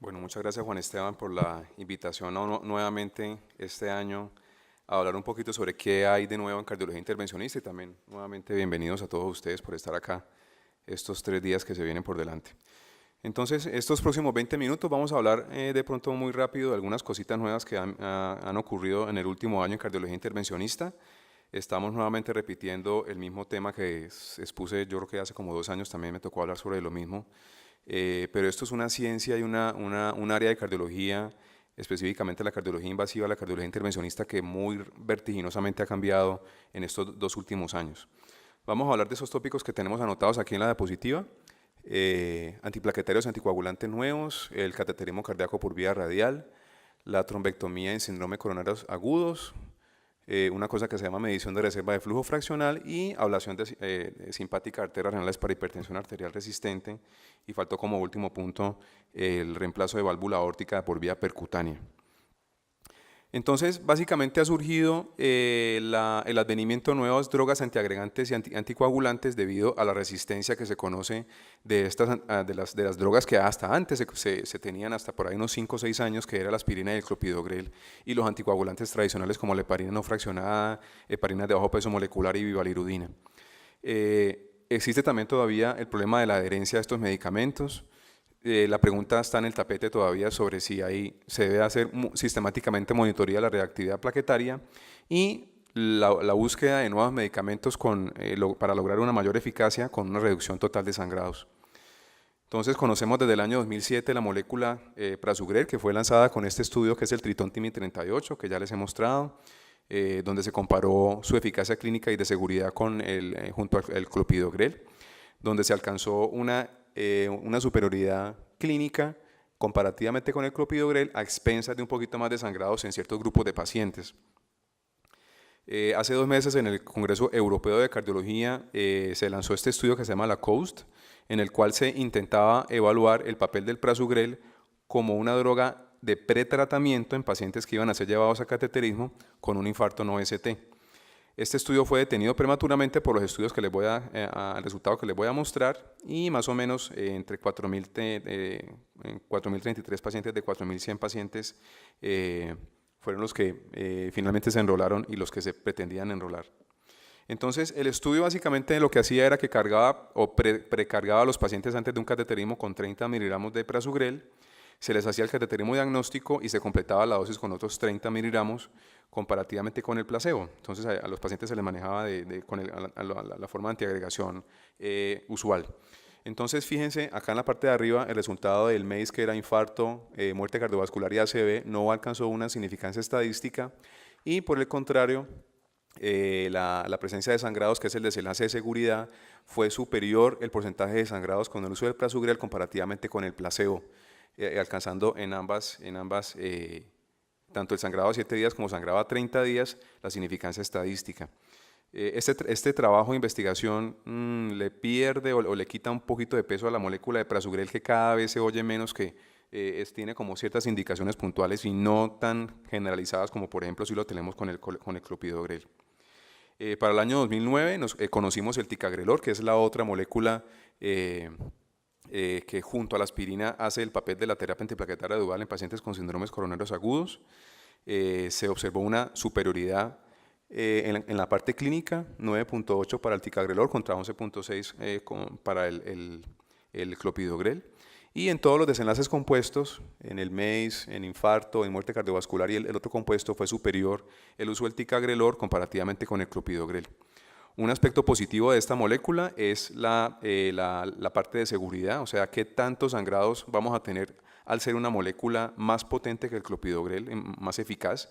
Bueno, muchas gracias Juan Esteban por la invitación nuevamente este año a hablar un poquito sobre qué hay de nuevo en cardiología intervencionista y también nuevamente bienvenidos a todos ustedes por estar acá estos 3 días que se vienen por delante. Entonces, estos próximos 20 minutos vamos a hablar de pronto muy rápido de algunas cositas nuevas que han ocurrido en el último año en cardiología intervencionista. Estamos nuevamente repitiendo el mismo tema que expuse, yo creo que hace como 2 años también me tocó hablar sobre lo mismo. Pero esto es una ciencia y un área de cardiología, específicamente la cardiología invasiva, la cardiología intervencionista, que muy vertiginosamente ha cambiado en estos 2 últimos años. Vamos a hablar de esos tópicos que tenemos anotados aquí en la diapositiva: antiplaquetarios anticoagulantes nuevos, el cateterismo cardíaco por vía radial, la trombectomía en síndrome coronarios agudos, una cosa que se llama medición de reserva de flujo fraccional y ablación simpática de arterias renales para hipertensión arterial resistente, y faltó como último punto el reemplazo de válvula aórtica por vía percutánea. Entonces, básicamente ha surgido el advenimiento de nuevas drogas antiagregantes y anticoagulantes debido a la resistencia que se conoce de las drogas que hasta antes se tenían hasta por ahí unos 5 o 6 años, que era la aspirina y el clopidogrel, y los anticoagulantes tradicionales como la heparina no fraccionada, heparina de bajo peso molecular y vivalirudina. Existe también todavía el problema de la adherencia a estos medicamentos. La pregunta está en el tapete todavía sobre si se debe hacer sistemáticamente monitoría de la reactividad plaquetaria y la búsqueda de nuevos medicamentos para lograr una mayor eficacia con una reducción total de sangrados. Entonces conocemos desde el año 2007 la molécula Prasugrel, que fue lanzada con este estudio que es el Triton TIMI 38, que ya les he mostrado, donde se comparó su eficacia clínica y de seguridad junto al clopidogrel, donde se alcanzó una superioridad clínica comparativamente con el clopidogrel a expensas de un poquito más de sangrados en ciertos grupos de pacientes. Hace 2 meses en el Congreso Europeo de Cardiología se lanzó este estudio que se llama la COAST, en el cual se intentaba evaluar el papel del prasugrel como una droga de pretratamiento en pacientes que iban a ser llevados a cateterismo con un infarto no ST. Este estudio fue detenido prematuramente por los estudios que el resultado que les voy a mostrar, y más o menos entre 4.033 pacientes de 4.100 pacientes fueron los que finalmente se enrolaron y los que se pretendían enrolar. Entonces, el estudio básicamente lo que hacía era que cargaba o precargaba a los pacientes antes de un cateterismo con 30 miligramos de prasugrel, se les hacía el cateterismo diagnóstico y se completaba la dosis con otros 30 miligramos comparativamente con el placebo. Entonces a los pacientes se les manejaba con la forma de antiagregación usual. Entonces fíjense acá en la parte de arriba el resultado del MACE, que era infarto, muerte cardiovascular y ACV, no alcanzó una significancia estadística, y por el contrario la presencia de sangrados, que es el desenlace de seguridad, fue superior el porcentaje de sangrados con el uso del prasugrel comparativamente con el placebo, alcanzando en ambas tanto el sangrado a 7 días como sangrado a 30 días, la significancia estadística. Este trabajo de investigación le pierde o le quita un poquito de peso a la molécula de prasugrel, que cada vez se oye menos, que tiene como ciertas indicaciones puntuales y no tan generalizadas como por ejemplo si lo tenemos con el clopidogrel. Para el año 2009 conocimos el ticagrelor, que es la otra molécula que junto a la aspirina hace el papel de la terapia antiplaquetaria dual en pacientes con síndromes coronarios agudos. Se observó una superioridad en la parte clínica, 9.8 para el ticagrelor contra 11.6 para el clopidogrel. Y en todos los desenlaces compuestos, en el MACE, en infarto, en muerte cardiovascular y el otro compuesto, fue superior el uso del ticagrelor comparativamente con el clopidogrel. Un aspecto positivo de esta molécula es la parte de seguridad, o sea, qué tantos sangrados vamos a tener al ser una molécula más potente que el clopidogrel, más eficaz.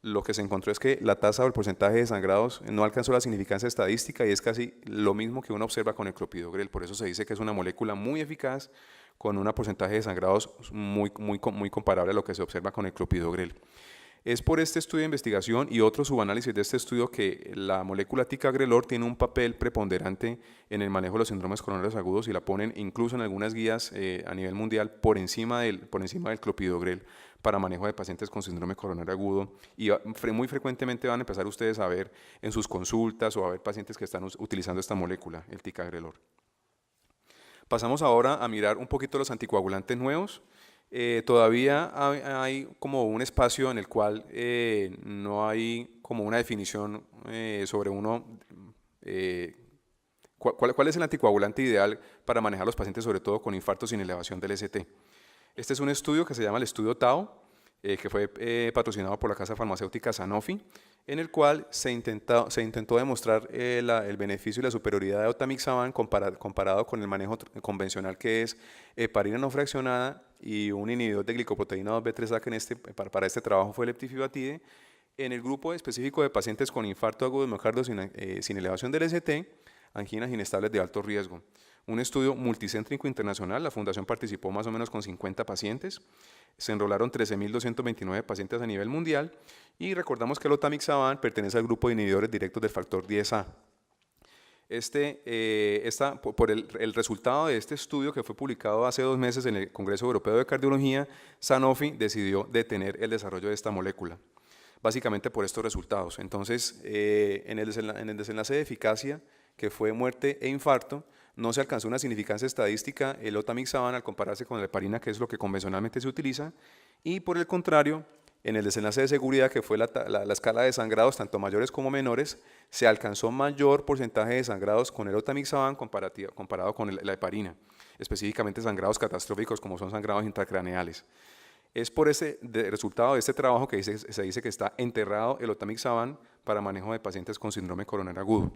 Lo que se encontró es que la tasa o el porcentaje de sangrados no alcanzó la significancia estadística y es casi lo mismo que uno observa con el clopidogrel. Por eso se dice que es una molécula muy eficaz con un porcentaje de sangrados muy comparable a lo que se observa con el clopidogrel. Es por este estudio de investigación y otros subanálisis de este estudio que la molécula ticagrelor tiene un papel preponderante en el manejo de los síndromes coronarios agudos, y la ponen incluso en algunas guías a nivel mundial por encima del clopidogrel para manejo de pacientes con síndrome coronario agudo, y muy frecuentemente van a empezar ustedes a ver en sus consultas o a ver pacientes que están utilizando esta molécula, el ticagrelor. Pasamos ahora a mirar un poquito los anticoagulantes nuevos. Todavía hay como un espacio en el cual no hay como una definición sobre cuál es el anticoagulante ideal para manejar los pacientes, sobre todo con infarto sin elevación del ST. Este es un estudio que se llama el estudio TAO, que fue patrocinado por la casa farmacéutica Sanofi, en el cual se intentó demostrar el beneficio y la superioridad de otamixaban comparado con el manejo convencional, que es heparina no fraccionada y un inhibidor de glicoproteína 2B3A, que para este trabajo fue el eptifibatide, en el grupo específico de pacientes con infarto agudo de miocardio sin elevación del ST, anginas inestables de alto riesgo. Un estudio multicéntrico internacional, la fundación participó más o menos con 50 pacientes, se enrolaron 13.229 pacientes a nivel mundial y recordamos que el otamixaban pertenece al grupo de inhibidores directos del factor 10A. Por el resultado de este estudio, que fue publicado hace 2 meses en el Congreso Europeo de Cardiología, Sanofi decidió detener el desarrollo de esta molécula, básicamente por estos resultados. Entonces, en el desenlace de eficacia, que fue muerte e infarto, no se alcanzó una significancia estadística el otamixaban al compararse con la heparina, que es lo que convencionalmente se utiliza, y por el contrario, en el desenlace de seguridad, que fue la escala de sangrados, tanto mayores como menores, se alcanzó mayor porcentaje de sangrados con el otamixaban comparado con la heparina, específicamente sangrados catastróficos como son sangrados intracraneales. Es por ese resultado de este trabajo que se dice que está enterrado el otamixaban para manejo de pacientes con síndrome coronario agudo,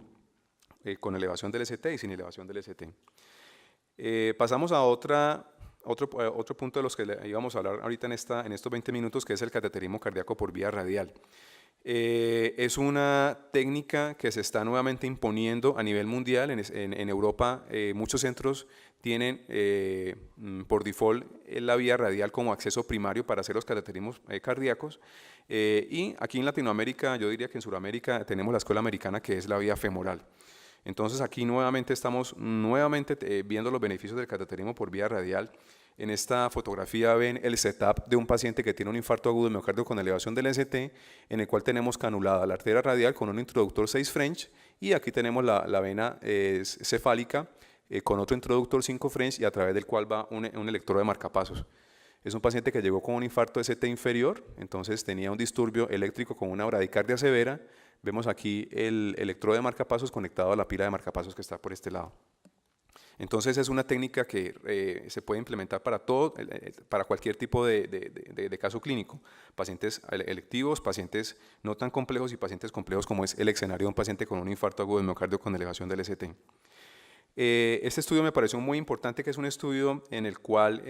con elevación del ST y sin elevación del ST. Pasamos a otro punto de los que íbamos a hablar ahorita en estos 20 minutos, que es el cateterismo cardíaco por vía radial. Es una técnica que se está nuevamente imponiendo a nivel mundial. En Europa muchos centros tienen por default la vía radial como acceso primario para hacer los cateterismos cardíacos, y aquí en Latinoamérica, yo diría que en Sudamérica tenemos la escuela americana, que es la vía femoral. Entonces aquí nuevamente estamos viendo los beneficios del cateterismo por vía radial. En esta fotografía ven el setup de un paciente que tiene un infarto agudo de miocardio con elevación del ST, en el cual tenemos canulada la arteria radial con un introductor 6 French, y aquí tenemos la vena cefálica con otro introductor 5 French, y a través del cual va un electrodo de marcapasos. Es un paciente que llegó con un infarto ST inferior, entonces tenía un disturbio eléctrico con una bradicardia severa. Vemos aquí el electrodo de marcapasos conectado a la pila de marcapasos que está por este lado. Entonces es una técnica que se puede implementar para cualquier tipo de caso clínico, pacientes electivos, pacientes no tan complejos y pacientes complejos, como es el escenario de un paciente con un infarto agudo de miocardio con elevación del ST. Este estudio me pareció muy importante, que es un estudio en el cual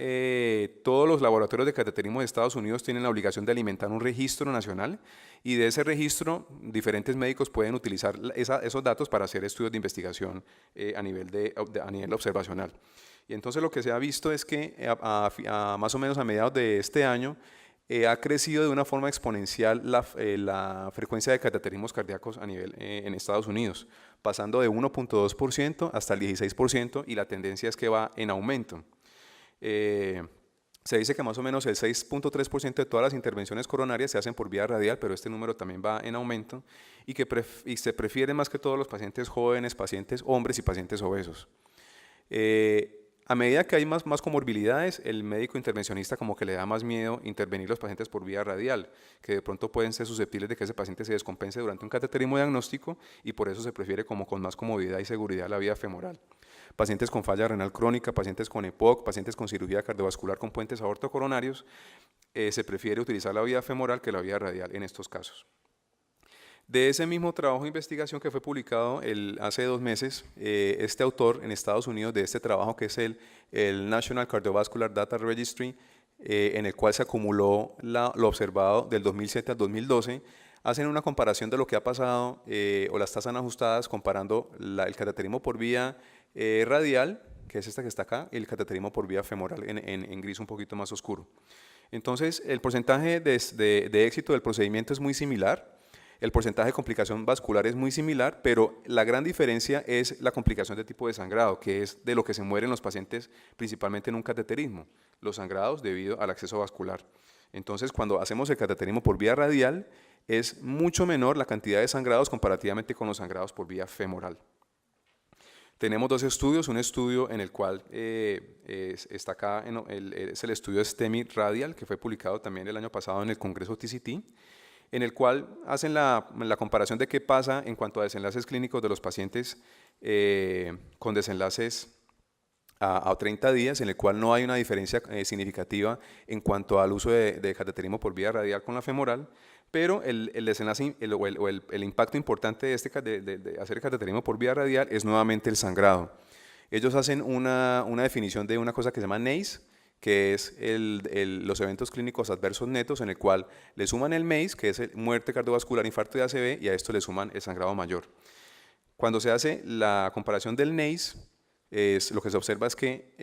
todos los laboratorios de cateterismo de Estados Unidos tienen la obligación de alimentar un registro nacional, y de ese registro diferentes médicos pueden utilizar esos datos para hacer estudios de investigación a nivel observacional. Y entonces lo que se ha visto es que más o menos a mediados de este año ha crecido de una forma exponencial la frecuencia de cateterismos cardíacos a nivel en Estados Unidos, pasando de 1.2% hasta el 16%, y la tendencia es que va en aumento. Se dice que más o menos el 6.3% de todas las intervenciones coronarias se hacen por vía radial, pero este número también va en aumento, y se prefieren más que todos los pacientes jóvenes, pacientes hombres y pacientes obesos. A medida que hay más comorbilidades, el médico intervencionista como que le da más miedo intervenir los pacientes por vía radial, que de pronto pueden ser susceptibles de que ese paciente se descompense durante un cateterismo diagnóstico, y por eso se prefiere como con más comodidad y seguridad la vía femoral. Pacientes con falla renal crónica, pacientes con EPOC, pacientes con cirugía cardiovascular con puentes aortocoronarios, se prefiere utilizar la vía femoral que la vía radial en estos casos. De ese mismo trabajo de investigación que fue publicado hace 2 meses, este autor en Estados Unidos de este trabajo, que es el National Cardiovascular Data Registry, en el cual se acumuló lo observado del 2007 al 2012, hacen una comparación de lo que ha pasado o las tasas ajustadas comparando el cateterismo por vía radial, que es esta que está acá, y el cateterismo por vía femoral en gris un poquito más oscuro. Entonces, el porcentaje de éxito del procedimiento es muy similar. El porcentaje de complicación vascular es muy similar, pero la gran diferencia es la complicación de tipo de sangrado, que es de lo que se mueren los pacientes principalmente en un cateterismo, los sangrados debido al acceso vascular. Entonces, cuando hacemos el cateterismo por vía radial, es mucho menor la cantidad de sangrados comparativamente con los sangrados por vía femoral. Tenemos dos estudios, un estudio en el cual está acá, es el estudio STEMI Radial, que fue publicado también el año pasado en el Congreso TCT, en el cual hacen la comparación de qué pasa en cuanto a desenlaces clínicos de los pacientes con desenlaces a 30 días, en el cual no hay una diferencia significativa en cuanto al uso de cateterismo por vía radial con la femoral, pero el desenlace el impacto importante de hacer el cateterismo por vía radial es nuevamente el sangrado. Ellos hacen una definición de una cosa que se llama MACE, que es los eventos clínicos adversos netos, en el cual le suman el MACE, que es muerte cardiovascular, infarto y ACV, y a esto le suman el sangrado mayor. Cuando se hace la comparación del NACE, lo que se observa es que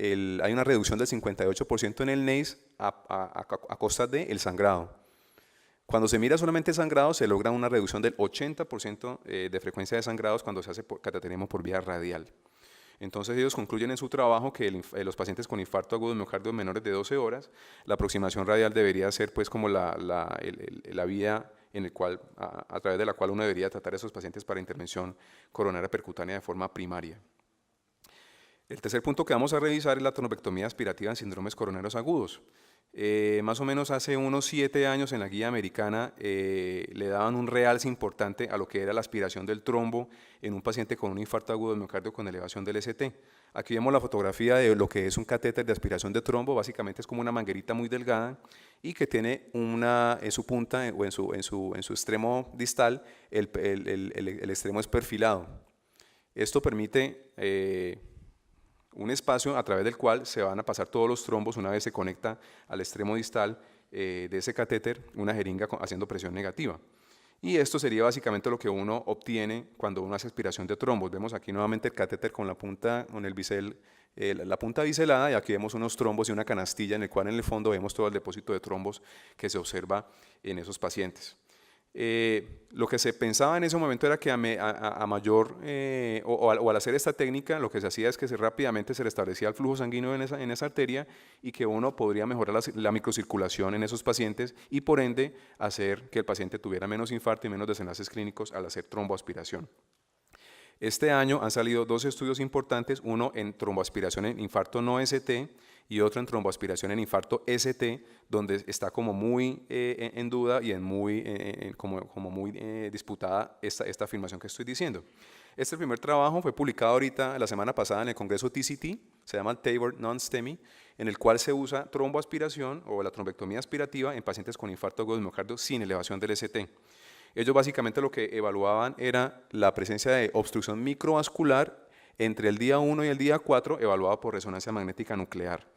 hay una reducción del 58% en el NACE a costa del sangrado. Cuando se mira solamente sangrado, se logra una reducción del 80% de frecuencia de sangrados cuando se hace cateterismo por vía radial. Entonces ellos concluyen en su trabajo que los pacientes con infarto agudo de miocardio menores de 12 horas, la aproximación radial debería ser pues como la vía en el cual, a través de la cual uno debería tratar a esos pacientes para intervención coronaria percutánea de forma primaria. El tercer punto que vamos a revisar es la trombectomía aspirativa en síndromes coronarios agudos. Más o menos hace unos 7 años en la guía americana le daban un realce importante a lo que era la aspiración del trombo en un paciente con un infarto agudo de miocardio con elevación del ST. Aquí vemos la fotografía de lo que es un catéter de aspiración de trombo, básicamente es como una manguerita muy delgada y que tiene en su punta o en su extremo distal el extremo es perfilado. Esto permite un espacio a través del cual se van a pasar todos los trombos una vez se conecta al extremo distal de ese catéter una jeringa haciendo presión negativa. Y esto sería básicamente lo que uno obtiene cuando uno hace aspiración de trombos. Vemos aquí nuevamente el catéter con la punta biselada y aquí vemos unos trombos y una canastilla en el cual en el fondo vemos todo el depósito de trombos que se observa en esos pacientes. Lo que se pensaba en ese momento era que al hacer esta técnica lo que se hacía es que rápidamente se restablecía el flujo sanguíneo en esa arteria y que uno podría mejorar la microcirculación en esos pacientes y por ende hacer que el paciente tuviera menos infarto y menos desenlaces clínicos al hacer tromboaspiración. Este año han salido dos estudios importantes, uno en tromboaspiración en infarto no ST y otro en tromboaspiración en infarto ST, donde está como muy en duda y muy disputada esta afirmación que estoy diciendo. Este primer trabajo fue publicado ahorita la semana pasada en el Congreso TCT, se llama TAVR Non-STEMI, en el cual se usa tromboaspiración o la trombectomía aspirativa en pacientes con infarto agudo de miocardio sin elevación del ST. Ellos básicamente lo que evaluaban era la presencia de obstrucción microvascular entre el día 1 y el día 4, evaluada por resonancia magnética nuclear.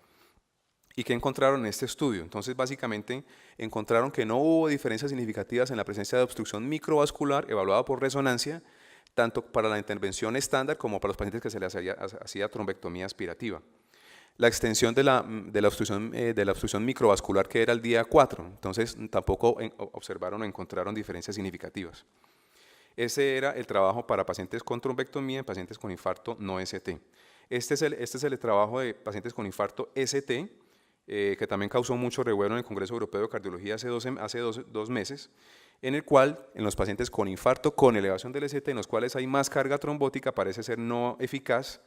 ¿Y qué encontraron en este estudio? Entonces, básicamente, encontraron que no hubo diferencias significativas en la presencia de obstrucción microvascular evaluada por resonancia, tanto para la intervención estándar como para los pacientes que se les hacía trombectomía aspirativa. La extensión de la obstrucción microvascular que era el día 4, entonces tampoco observaron o encontraron diferencias significativas. Ese era el trabajo para pacientes con trombectomía en pacientes con infarto no ST. Este es el trabajo de pacientes con infarto ST, que también causó mucho revuelo en el Congreso Europeo de Cardiología hace dos meses, en el cual en los pacientes con infarto con elevación del ST, en los cuales hay más carga trombótica, parece ser no eficaz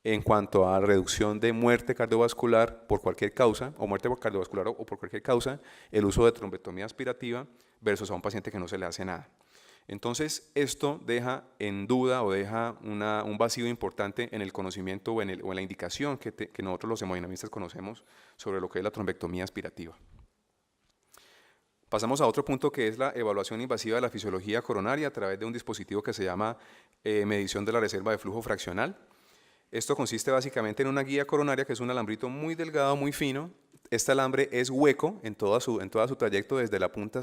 en cuanto a reducción de muerte cardiovascular por cualquier causa, o muerte cardiovascular o por cualquier causa, el uso de trombectomía aspirativa versus a un paciente que no se le hace nada. Entonces, esto deja en duda o deja un vacío importante en el conocimiento o en la indicación que nosotros los hemodinamistas conocemos sobre lo que es la trombectomía aspirativa. Pasamos a otro punto que es la evaluación invasiva de la fisiología coronaria a través de un dispositivo que se llama medición de la reserva de flujo fraccional. Esto consiste básicamente en una guía coronaria que es un alambrito muy delgado, muy fino. Este alambre es hueco en todo su trayecto desde la punta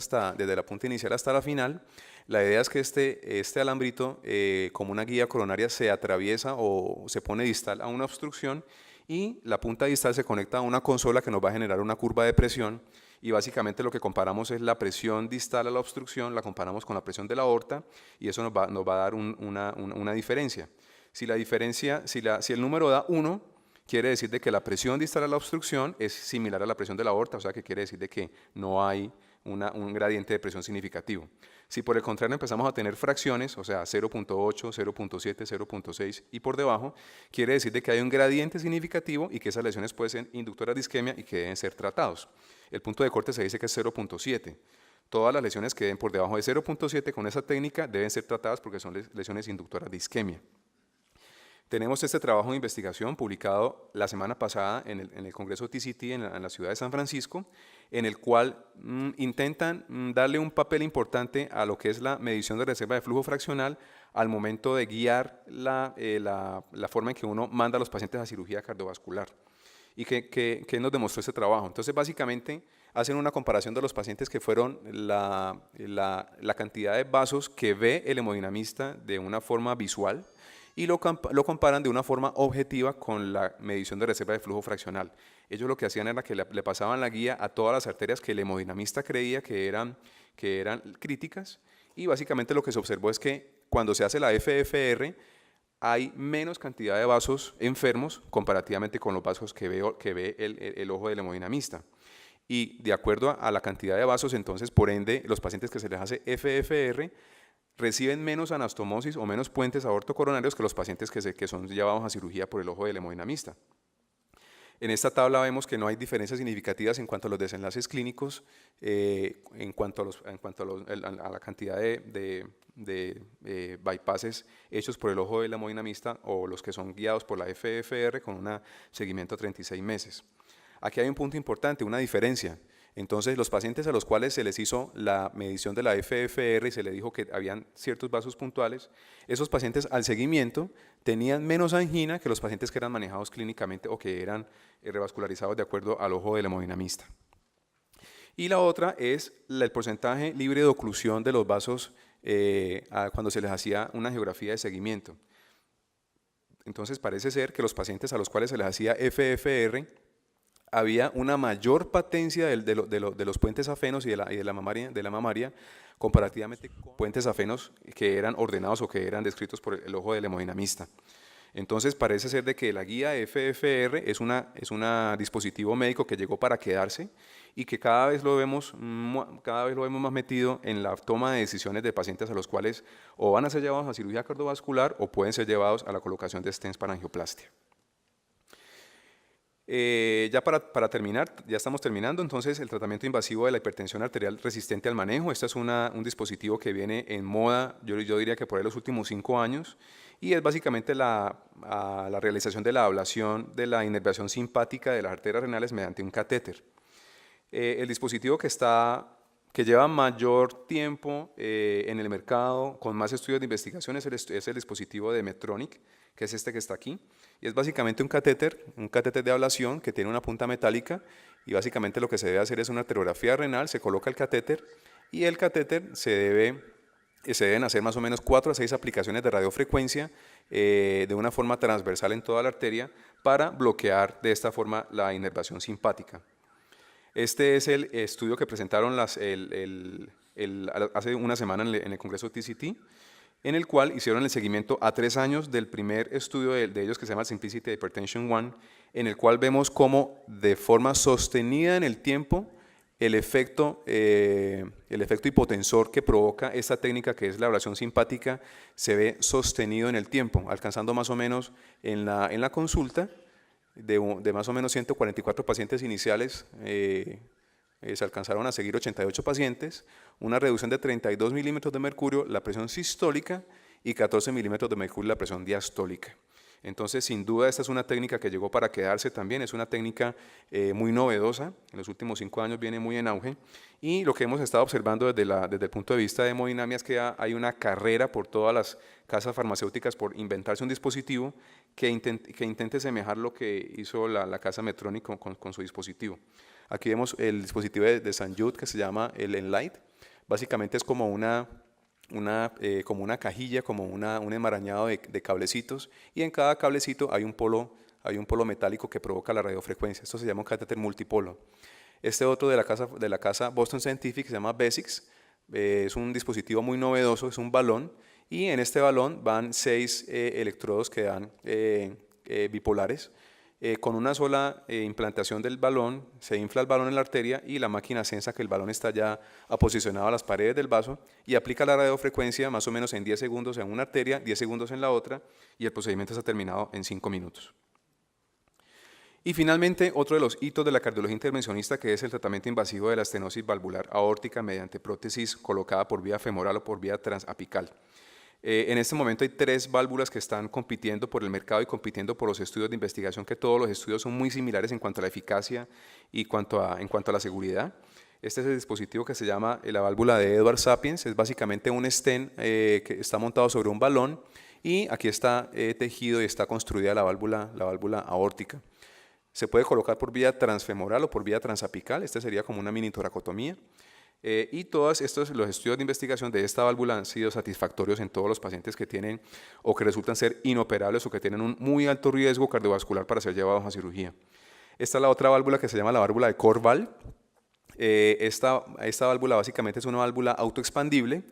inicial hasta la final. La idea es que este alambrito, como una guía coronaria, se atraviesa o se pone distal a una obstrucción y la punta distal se conecta a una consola que nos va a generar una curva de presión y básicamente lo que comparamos es la presión distal a la obstrucción, la comparamos con la presión de la aorta y eso nos va a dar una diferencia. Si el número da 1, quiere decir de que la presión distal a la obstrucción es similar a la presión de la aorta, o sea que quiere decir de que no hay un gradiente de presión significativo. Si por el contrario empezamos a tener fracciones, o sea 0.8, 0.7, 0.6 y por debajo, quiere decir de que hay un gradiente significativo y que esas lesiones pueden ser inductoras de isquemia y que deben ser tratados. El punto de corte se dice que es 0.7. Todas las lesiones que den por debajo de 0.7 con esa técnica deben ser tratadas porque son lesiones inductoras de isquemia. Tenemos este trabajo de investigación publicado la semana pasada en el Congreso TCT en la ciudad de San Francisco, en el cual intentan darle un papel importante a lo que es la medición de reserva de flujo fraccional al momento de guiar la forma en que uno manda a los pacientes a cirugía cardiovascular. ¿Y qué nos demostró este trabajo? Entonces, básicamente, hacen una comparación de los pacientes que fueron la cantidad de vasos que ve el hemodinamista de una forma visual, y lo comparan de una forma objetiva con la medición de reserva de flujo fraccional. Ellos lo que hacían era que le pasaban la guía a todas las arterias que el hemodinamista creía que eran críticas, y básicamente lo que se observó es que cuando se hace la FFR hay menos cantidad de vasos enfermos comparativamente con los vasos que ve el ojo del hemodinamista. Y de acuerdo a la cantidad de vasos, entonces, por ende, los pacientes que se les hace FFR reciben menos anastomosis o menos puentes aortocoronarios que los pacientes que son llevados a cirugía por el ojo del hemodinamista. En esta tabla vemos que no hay diferencias significativas en cuanto a los desenlaces clínicos, en cuanto a la cantidad de bypasses hechos por el ojo del hemodinamista o los que son guiados por la FFR con un seguimiento a 36 meses. Aquí hay un punto importante, una diferencia. Entonces, los pacientes a los cuales se les hizo la medición de la FFR y se les dijo que habían ciertos vasos puntuales, esos pacientes al seguimiento tenían menos angina que los pacientes que eran manejados clínicamente o que eran revascularizados de acuerdo al ojo del hemodinamista. Y la otra es el porcentaje libre de oclusión de los vasos cuando se les hacía una geografía de seguimiento. Entonces, parece ser que los pacientes a los cuales se les hacía FFR había una mayor patencia de los puentes afenos y de la mamaria comparativamente con puentes afenos que eran ordenados o que eran descritos por el ojo del hemodinamista. Entonces parece ser de que la guía FFR es un dispositivo médico que llegó para quedarse y que cada vez lo vemos más metido en la toma de decisiones de pacientes a los cuales o van a ser llevados a cirugía cardiovascular o pueden ser llevados a la colocación de stents para angioplastia. Ya para terminar, ya estamos terminando, entonces el tratamiento invasivo de la hipertensión arterial resistente al manejo. Este es un dispositivo que viene en moda, yo diría que por ahí los últimos 5 años, y es básicamente la realización de la ablación de la inervación simpática de las arterias renales mediante un catéter. El dispositivo que lleva mayor tiempo en el mercado, con más estudios de investigación, es el dispositivo de Medtronic, que es este que está aquí, y es básicamente un catéter de ablación que tiene una punta metálica, y básicamente lo que se debe hacer es una arteriografía renal, se coloca el catéter, y el catéter se deben hacer más o menos 4 a 6 aplicaciones de radiofrecuencia de una forma transversal en toda la arteria para bloquear de esta forma la inervación simpática. Este es el estudio que presentaron hace una semana en el Congreso TCT, en el cual hicieron el seguimiento a 3 años del primer estudio de ellos que se llama Simplicity Hypertension 1, en el cual vemos cómo de forma sostenida en el tiempo el efecto hipotensor que provoca esta técnica, que es la ablación simpática, se ve sostenido en el tiempo, alcanzando más o menos en la consulta de más o menos 144 pacientes iniciales, se alcanzaron a seguir 88 pacientes, una reducción de 32 milímetros de mercurio la presión sistólica y 14 milímetros de mercurio la presión diastólica. Entonces, sin duda, esta es una técnica que llegó para quedarse también, es una técnica muy novedosa, en los últimos 5 años viene muy en auge, y lo que hemos estado observando desde el punto de vista de hemodinamia es que hay una carrera por todas las casas farmacéuticas por inventarse un dispositivo que intente semejar lo que hizo la casa Medtronic con su dispositivo. Aquí vemos el dispositivo de St. Jude que se llama el Enlight. Básicamente es como una cajilla, como un enmarañado de cablecitos, y en cada cablecito hay un polo metálico que provoca la radiofrecuencia. Esto se llama un catéter multipolo. Este otro de la casa Boston Scientific se llama Besics. Es un dispositivo muy novedoso, es un balón, y en este balón van 6 electrodos que dan bipolares. Con una sola implantación del balón, se infla el balón en la arteria y la máquina sensa que el balón está ya posicionado a las paredes del vaso y aplica la radiofrecuencia más o menos en 10 segundos en una arteria, 10 segundos en la otra y el procedimiento está terminado en 5 minutos. Y finalmente, otro de los hitos de la cardiología intervencionista, que es el tratamiento invasivo de la estenosis valvular aórtica mediante prótesis colocada por vía femoral o por vía transapical. En este momento hay 3 válvulas que están compitiendo por el mercado y compitiendo por los estudios de investigación, que todos los estudios son muy similares en cuanto a la eficacia y en cuanto a la seguridad. Este es el dispositivo que se llama la válvula de Edwards Sapiens, es básicamente un stent que está montado sobre un balón y aquí está tejido y está construida la válvula aórtica. Se puede colocar por vía transfemoral o por vía transapical, este sería como una mini toracotomía. Y todos los estudios de investigación de esta válvula han sido satisfactorios en todos los pacientes que tienen o que resultan ser inoperables o que tienen un muy alto riesgo cardiovascular para ser llevados a cirugía. Esta es la otra válvula que se llama la válvula de Corval. Esta válvula básicamente es una válvula autoexpandible,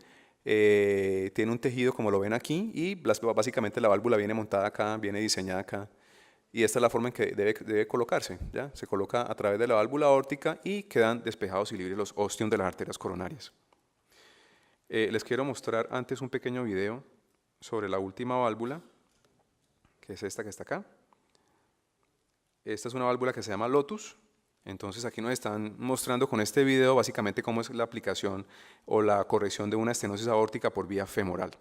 tiene un tejido como lo ven aquí y básicamente la válvula viene montada acá, viene diseñada acá. Y esta es la forma en que debe colocarse, ¿ya? Se coloca a través de la válvula aórtica y quedan despejados y libres los ostium de las arterias coronarias. Les quiero mostrar antes un pequeño video sobre la última válvula, que es esta que está acá. Esta es una válvula que se llama Lotus. Entonces aquí nos están mostrando con este video básicamente cómo es la aplicación o la corrección de una estenosis aórtica por vía femoral.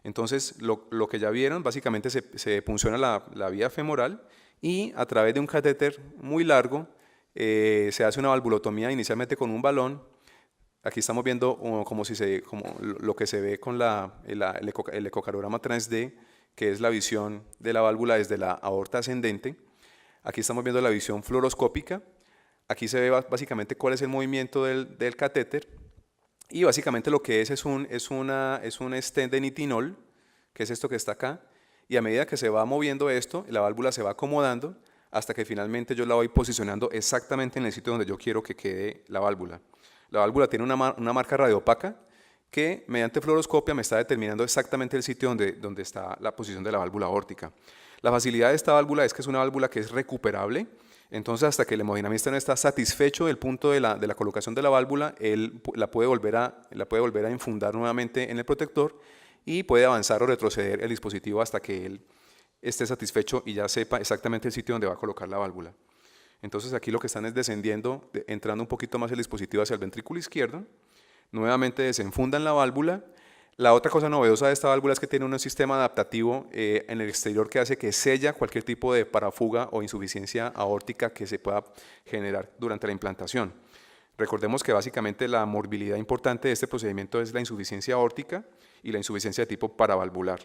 Entonces lo que ya vieron, básicamente se punciona la vía femoral y a través de un catéter muy largo se hace una valvulotomía inicialmente con un balón. Aquí estamos viendo como lo que se ve con el ecocardiograma 3D, que es la visión de la válvula desde la aorta ascendente. Aquí estamos viendo la visión fluoroscópica. Aquí se ve básicamente cuál es el movimiento del catéter y básicamente lo que es un stent de nitinol, que es esto que está acá, y a medida que se va moviendo esto, la válvula se va acomodando hasta que finalmente yo la voy posicionando exactamente en el sitio donde yo quiero que quede la válvula. La válvula tiene una marca radiopaca que mediante fluoroscopia me está determinando exactamente el sitio donde está la posición de la válvula aórtica. La facilidad de esta válvula es que es una válvula que es recuperable. Entonces, hasta que el hemodinamista no está satisfecho del punto de la colocación de la válvula, él la puede volver a infundar nuevamente en el protector y puede avanzar o retroceder el dispositivo hasta que él esté satisfecho y ya sepa exactamente el sitio donde va a colocar la válvula. Entonces, aquí lo que están es descendiendo, entrando un poquito más el dispositivo hacia el ventrículo izquierdo, nuevamente desenfundan la válvula. La otra cosa novedosa de esta válvula es que tiene un sistema adaptativo en el exterior que hace que sella cualquier tipo de parafuga o insuficiencia aórtica que se pueda generar durante la implantación. Recordemos que básicamente la morbilidad importante de este procedimiento es la insuficiencia aórtica y la insuficiencia de tipo paravalvular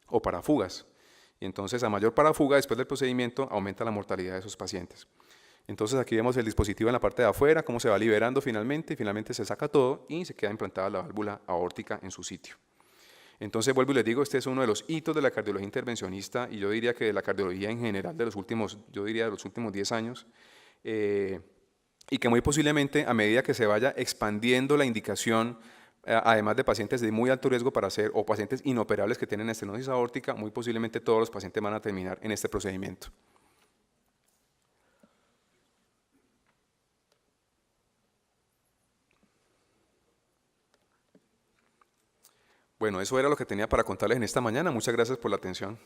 o parafugas. Y entonces a mayor parafuga después del procedimiento aumenta la mortalidad de esos pacientes. Entonces aquí vemos el dispositivo en la parte de afuera, cómo se va liberando finalmente, y finalmente se saca todo y se queda implantada la válvula aórtica en su sitio. Entonces vuelvo y les digo, este es uno de los hitos de la cardiología intervencionista y yo diría que de la cardiología en general de los últimos 10 años, y que muy posiblemente a medida que se vaya expandiendo la indicación, además de pacientes de muy alto riesgo para hacer o pacientes inoperables que tienen estenosis aórtica, muy posiblemente todos los pacientes van a terminar en este procedimiento. Bueno, eso era lo que tenía para contarles en esta mañana. Muchas gracias por la atención.